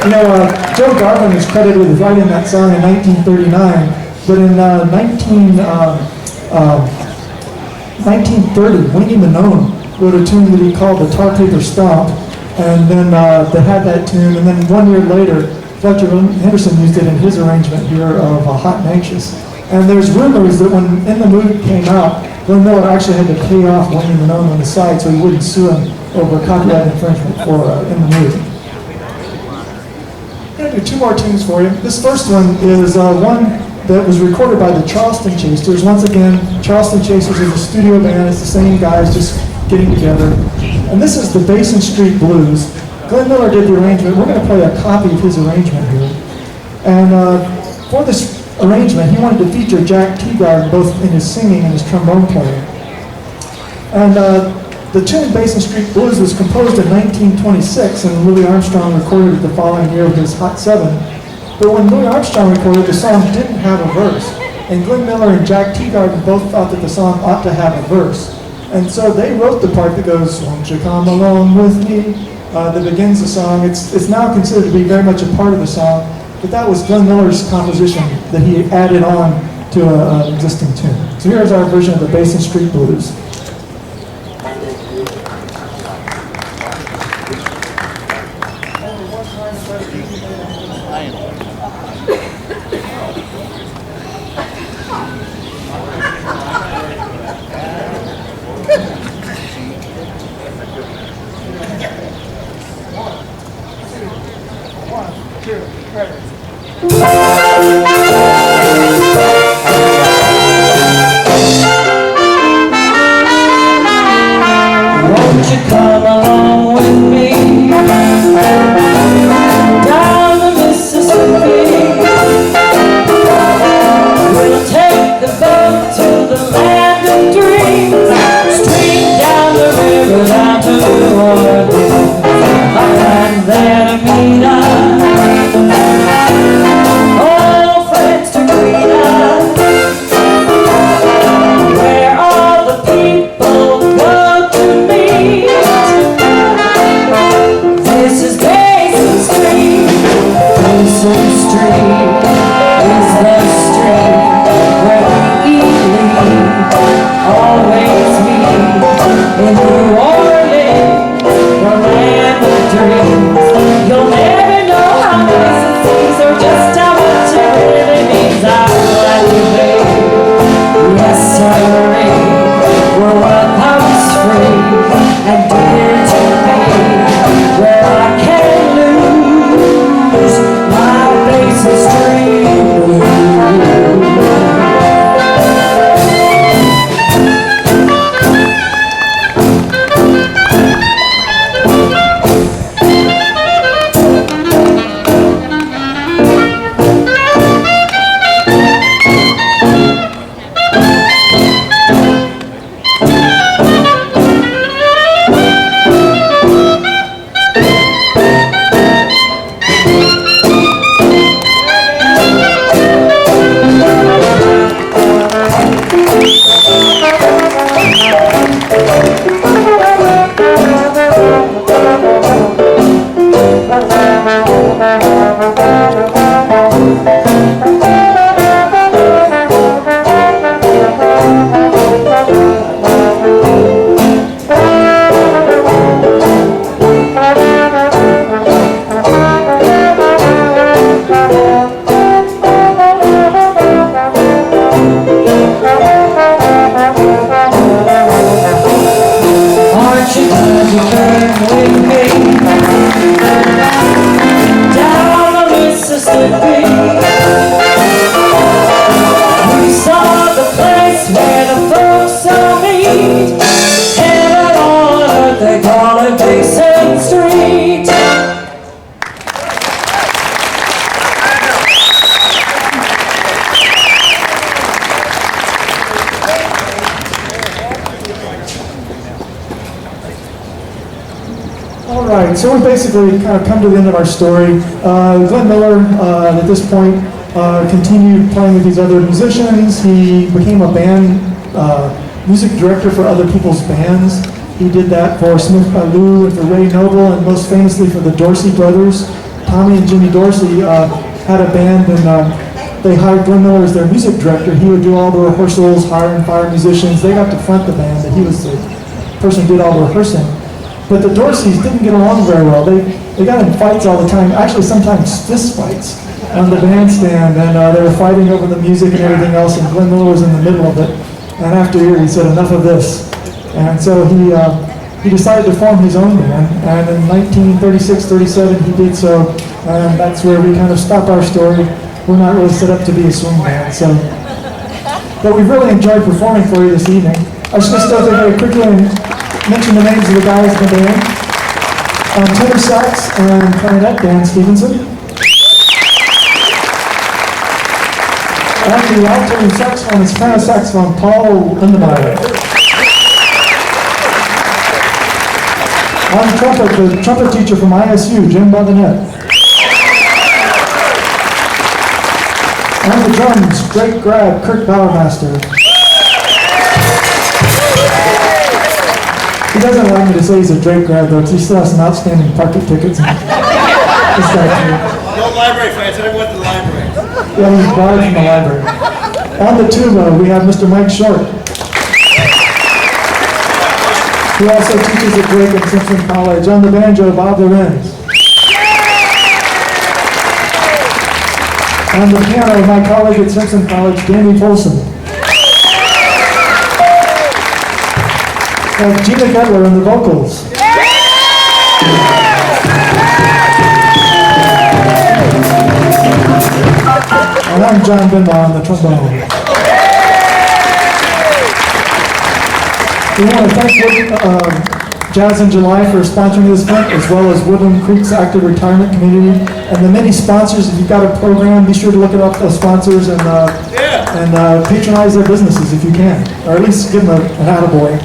You know, Joe Garvin is credited with writing that song in 1939, but in 1930, Winnie Manone wrote a tune that he called the Tar Paper Stomp, and then they had that tune, and then 1 year later, Fletcher Henderson used it in his arrangement here of Hot and Anxious. And there's rumors that when In the Mood came out, Glenn Miller actually had to pay off Winnie Manone on the side so he wouldn't sue him over copyright infringement for In the Mood. I'm going to do two more tunes for you. This first one is one that was recorded by the Charleston Chasers. Once again, Charleston Chasers is a studio band. It's the same guys just getting together. And this is the Basin Street Blues. Glenn Miller did the arrangement. We're going to play a copy of his arrangement here. And for this arrangement. He wanted to feature Jack Teagarden both in his singing and his trombone playing. And the tune Basin Street Blues was composed in 1926, and Louis Armstrong recorded it the following year with his Hot 7. But when Louis Armstrong recorded, the song didn't have a verse. And Glenn Miller and Jack Teagarden both thought that the song ought to have a verse. And so they wrote the part that goes, "Won't you come along with me?" That begins the song. It's now considered to be very much a part of the song, but that was Glenn Miller's composition that he added on to an existing tune. So here's our version of the Basin Street Blues. Won't you come along with me down the Mississippi? We'll take the boat to the land of dreams, straight down the river down to New Orleans, and there to meet us, old friends to greet us, where all the people go to meet. This is Basin Street. Basin Street is the street where we leave, always meet in New Orleans, the land of dreams. You'll never know how nice it seems or just how much it really means. I'm glad you babe. Yes, sirree. Where what comes free and dear to me, where I can lose my Basin Street blues. Aren't you glad you came with me down the Mississippi? We saw the place where the folks all meet, heaven on earth, they call it Basin Street. All right, so we basically kind of come to the end of our story. Glenn Miller, at this point, continued playing with these other musicians. He became a band music director for other people's bands. He did that for Smith Ballou and for Ray Noble, and most famously for the Dorsey brothers. Tommy and Jimmy Dorsey had a band, and they hired Glenn Miller as their music director. He would do all the rehearsals, hire and fire musicians. They got to front the band, but he was the person who did all the rehearsing. But the Dorseys didn't get along very well. They got in fights all the time, actually sometimes fist fights on the bandstand, and they were fighting over the music and everything else, and Glenn Miller was in the middle of it. And after a year, he said, enough of this. And so he decided to form his own band, and in 1936-37 he did so, and that's where we kind of stop our story. We're not really set up to be a swing band, so. But we've really enjoyed performing for you this evening. I was just going to very quickly and mention the names of the guys in the band. Tenor sax and clarinet, Dan Stevenson. And the alto and saxophone is tenor saxophone, Paul Lindemeyer. On trumpet, the trumpet teacher from ISU, Jim Boganet. On the drums, great grad, Kurt Bauermaster. He doesn't like me to say he's a Drake grad though, because he still has some outstanding parking tickets. This guy too. No library fans, I went to the library. Yeah, he's borrowed from the library. On the tuba, we have Mr. Mike Short, who also teaches at Drake and Simpson College. On the banjo, Bob Lorenz. On the piano, my colleague at Simpson College, Danny Folsom. And Gina Gedler on the vocals. And I'm John Binbaugh on the trombone. We want to thank Jazz in July for sponsoring this event, as well as Woodland Creek's Active Retirement Community, and the many sponsors. If you've got a program, be sure to look it up, those sponsors, and patronize their businesses if you can, or at least give them an attaboy.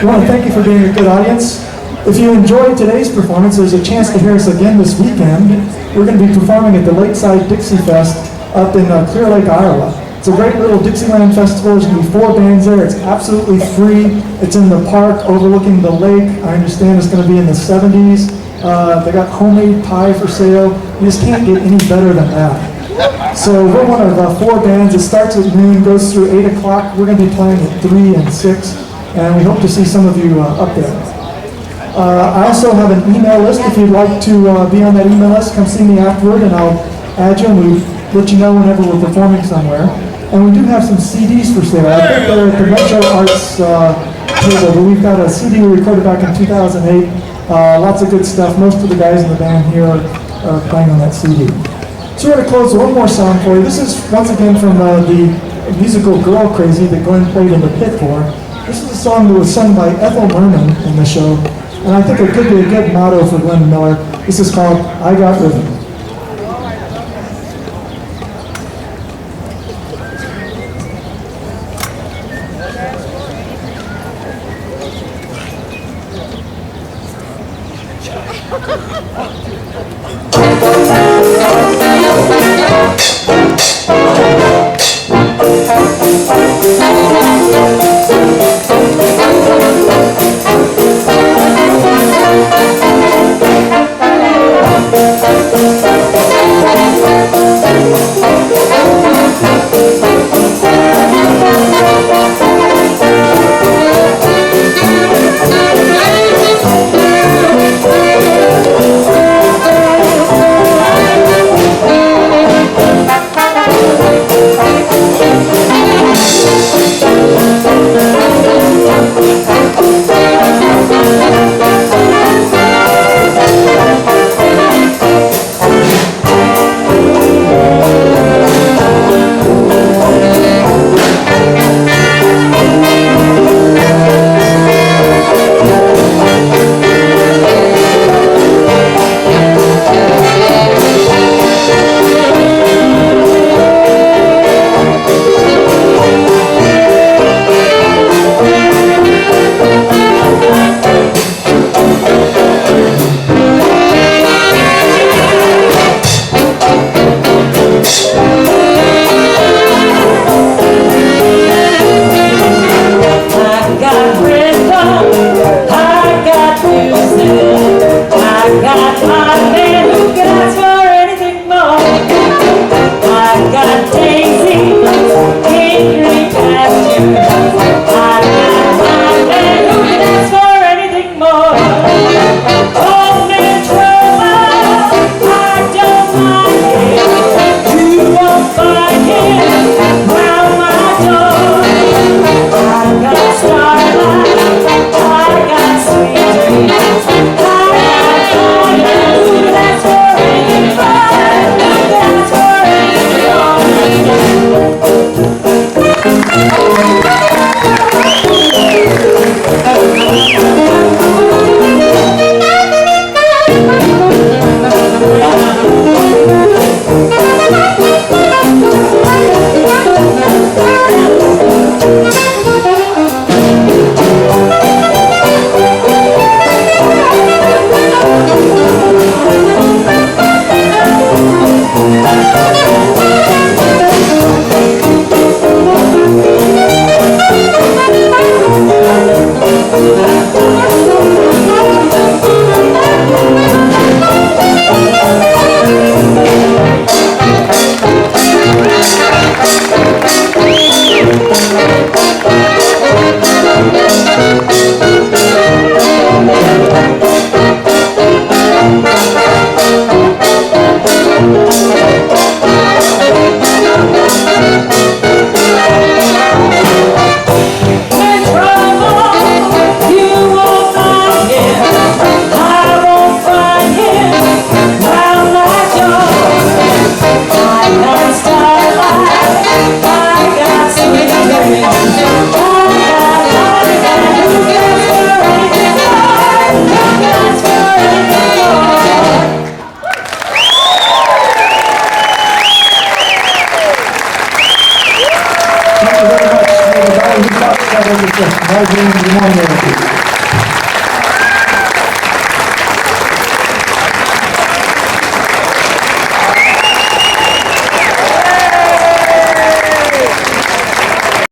We want to thank you for being a good audience. If you enjoyed today's performance, there's a chance to hear us again this weekend. We're going to be performing at the Lakeside Dixie Fest up in Clear Lake, Iowa. It's a great little Dixieland festival. There's going to be 4 bands there. It's absolutely free. It's in the park overlooking the lake. I understand it's going to be in the 70s. They got homemade pie for sale. You just can't get any better than that. So we're one of 4 bands. It starts at noon, goes through 8 o'clock. We're going to be playing at 3 and 6, and we hope to see some of you up there. I also have an email list. If you'd like to be on that email list, come see me afterward, and I'll add you, and we let you know whenever we're performing somewhere. And we do have some CDs for sale. I think they're at the Metro Arts table, but we've got a CD we recorded back in 2008. Lots of good stuff. Most of the guys in the band here are playing on that CD. So we're going to close with one more song for you. This is, once again, from the musical Girl Crazy that Glenn played in the pit for. This is a song that was sung by Ethel Merman in the show, and I think it could be a good motto for Glenn Miller. This is called I Got Rhythm. very much. May the Ballyhoo Foxtrot Orchestra provide you with more miracles.